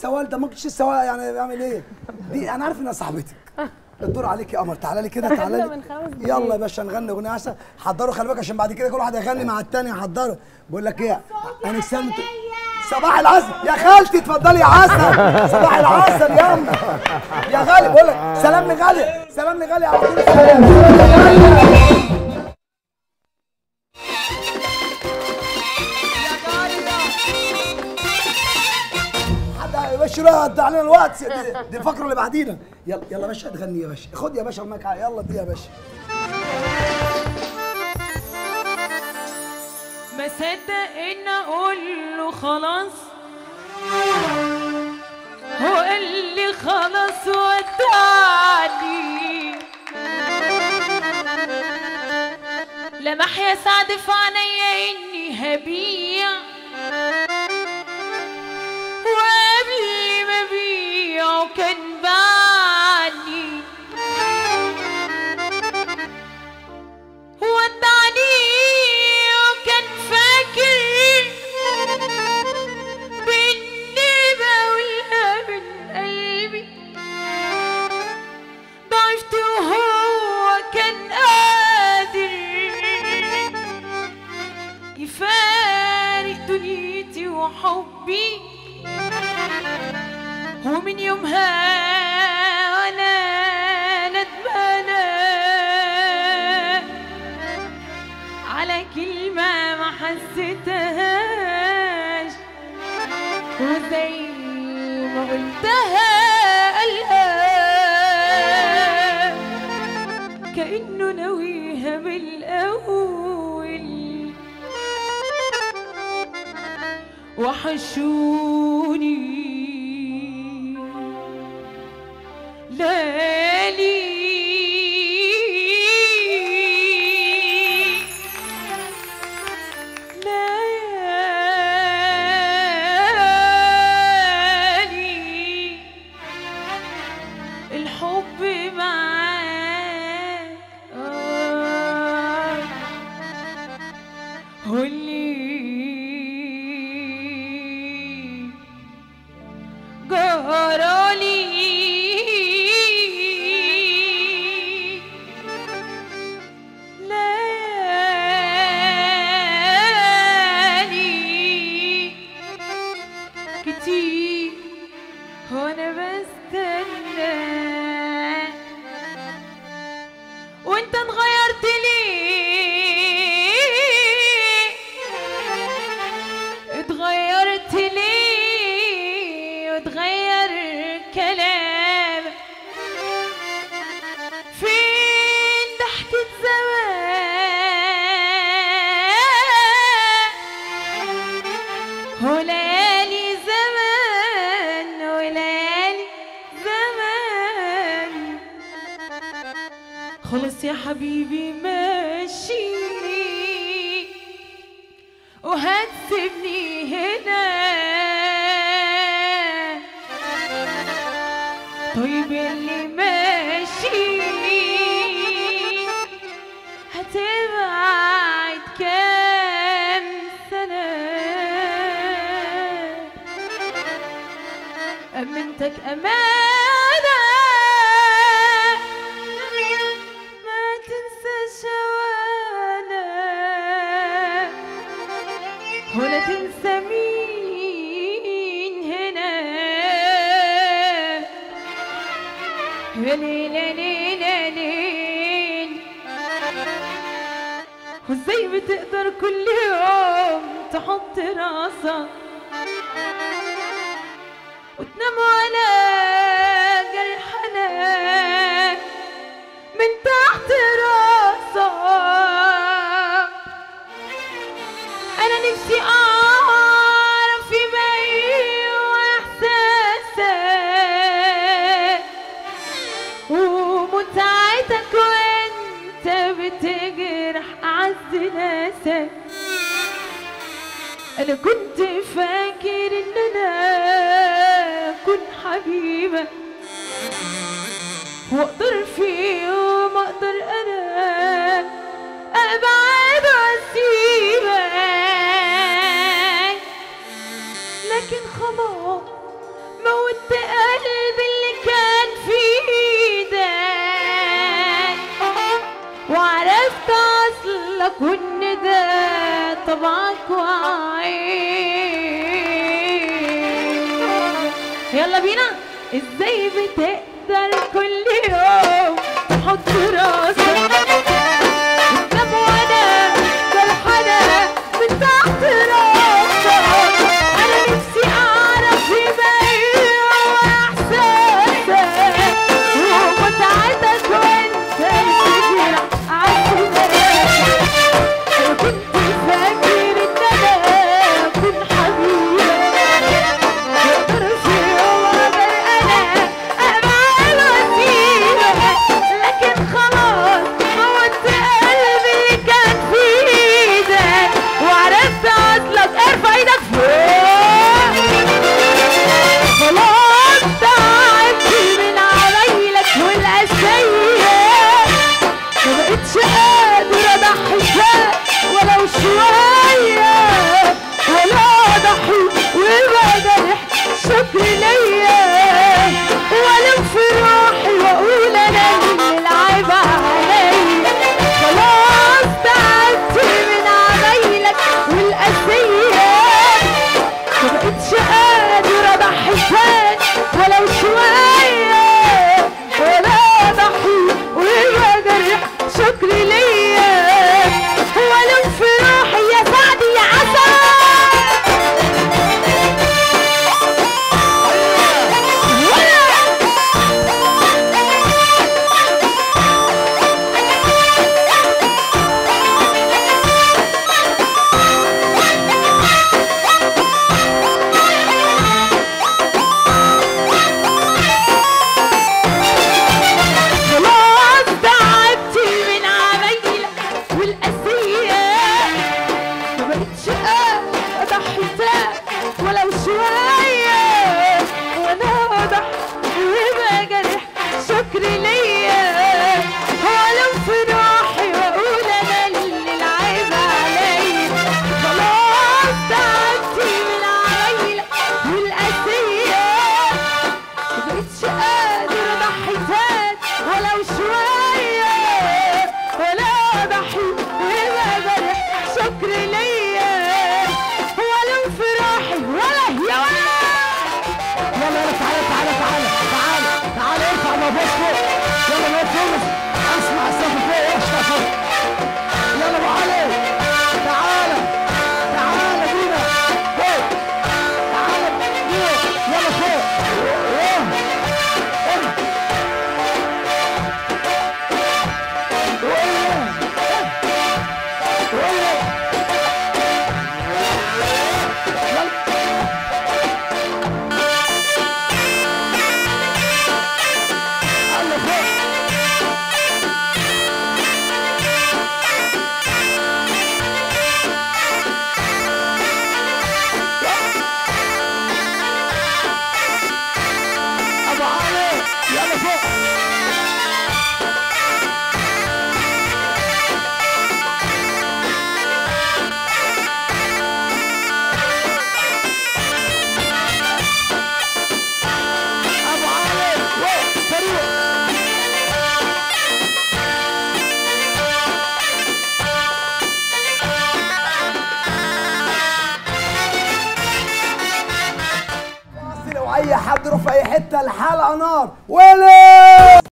سواء انت ممكن تشيل سواء يعني بعمل ايه؟ دي انا عارف انها صاحبتك. الدور عليك يا قمر، تعالى لي كده تعالى لي. يلا يا باشا نغني اغنيه احسن، حضروا خلي بالك عشان بعد كده كل واحد هيغني مع الثاني، حضروا. بقول لك ايه؟ انا سلمت صباح العسل يا خالتي، اتفضلي يا عسل. صباح العسل ياما يا غالي. بقول لك سلام لغالي، سلام لغالي على طول. يا باشا رد علينا الوقت، دي الفقره اللي بعدينا. يلا يلا يا باشا تغني يا باشا، خد يا باشا المايك، يلا دي يا باشا. ما صدق ان اقول له خلاص، هو قال لي خلاص ودعني. لمح يا سعد في عينيا اني هبيع، وقبل ما بيعه كان باعني. ودعني وكان فاكر بإني بقولها من قلبي. ضعفت وهو كان قادر يفارق دنيتي وحبي. ومن يومها وانا ندمانة على كلمة ما حسيتهاش، وزي ما قلتها قالها كأنه ناويها من الأول. وحشوني ليالي ليالي الحب معاك. واللي جرالي ليالي كتير وانا بستنى، وانت اتغيرت ليه؟ اتغيرت ليه؟ واتغير كلامك. فين ضحكة زمان وليالي زمان وليالي زمان؟ خلص يا حبيبي ماشي وهتسيبني هنا. طيب اللي ماشي هتبعد كام سنة؟ أمنتك أمانة ما تنسى شوانا، ولا تنسى مين هنا. ليل ليل ليل، وازاي بتقدر كل يوم تحط راسك وتنام على جرحنا من تحت راسك؟ انا نفسي اعرف يبقى ايه احساسك ومتعتك وانت بتجرح اعز ناسك. انا كنت فاكر ان انا اكون حبيبك، واقدر في يوم اقدر انا ابعد واسيبك، لكن خلاص حبك والندى طبعك وعين. يلا بينا. ازاي بتقدر كل يوم تحط راسك قدام وانا جرحانة من تحت راسك؟ انا نفسي اعرف يبقى ايه هو احساسك ومتعتك وانت بتجرح عالسنانك. انا كنت فاكر ان انا اكون حبيبك مقدرش يوم اقدر انا ابعد واسيبك، لكن خلاص موت قلبي اللي كان في ايدك وعرفت اصلك. ارفع ايدك فوق. خلاص تعبت من عمايلك والقساية، ما بقتش قادر اضحي فيك ولو شوية، ولا اضحي ويبقى جرح شكر ليا، والم في روحي واقول انا اللي العيب عليا. خلاص تعبت من عمايلك والقسية، ما بقتش قادر اضحي فيك ولو شوية، ولا اضحي ويبقى جرح شكر ليا، والم في روحي يا سعدي يا عسل. خلاص تعبت من عمايلك والقسية، ما بقتش قادر اضحي فيك ولو شوية، وانا اضحي ويبقى جرح شكر ليا، والم في روحي واقول انا اللي العيب عليا. خلاص تعبت من عمايلك والقسية، ما بقتش قادر اضحي فيك ولو شوية، ولا اضحي ويبقى جرح شكر ليا، والم في روحي ولا يا ولا. يلا يلا تعالى تعالى تعالى تعالى تعالى ارفع مبوس فوق. يلا نقف فوق اسمع الصوت فوق اشطح فوق. يلا ابو علي تعالى تعالى بينا فوق. تعالى بينا يلا فوق. ابو علي يلا فوق. ابو علي فوق سريع. لو اي حد يروح في اي حته الحلقه نار. ويلي